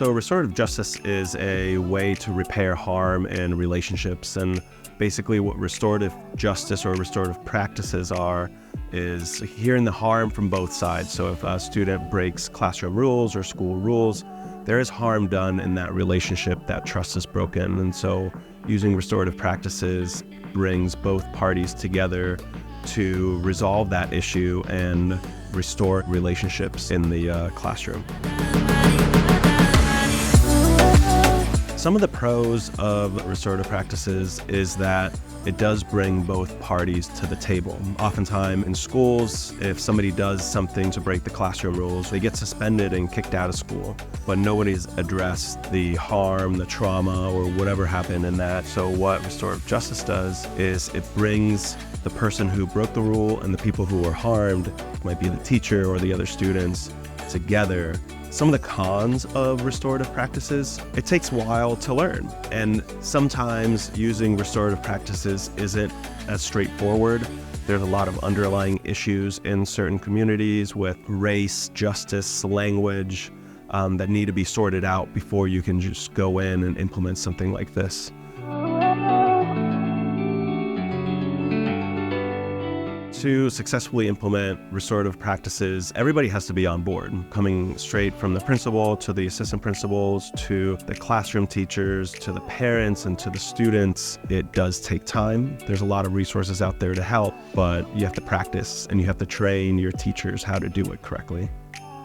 So restorative justice is a way to repair harm in relationships, and basically what restorative justice or restorative practices are is hearing the harm from both sides. So if a student breaks classroom rules or school rules, there is harm done in that relationship, that trust is broken. And so using restorative practices brings both parties together to resolve that issue and restore relationships in the classroom. Some of the pros of restorative practices is that it does bring both parties to the table. Oftentimes in schools, if somebody does something to break the classroom rules, they get suspended and kicked out of school, but nobody's addressed the harm, the trauma, or whatever happened in that. So what restorative justice does is it brings the person who broke the rule and the people who were harmed, it might be the teacher or the other students, together. Some of the cons of restorative practices, it takes a while to learn. And sometimes using restorative practices isn't as straightforward. There's a lot of underlying issues in certain communities with race, justice, language that need to be sorted out before you can just go in and implement something like this. To successfully implement restorative practices, everybody has to be on board, coming straight from the principal to the assistant principals to the classroom teachers to the parents and to the students. It does take time. There's a lot of resources out there to help, but you have to practice and you have to train your teachers how to do it correctly.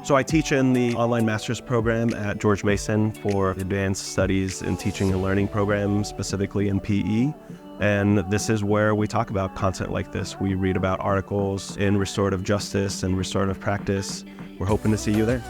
So I teach in the online master's program at George Mason for advanced studies in teaching and learning program, specifically in PE. And this is where we talk about content like this. We read about articles in restorative justice and restorative practice. We're hoping to see you there.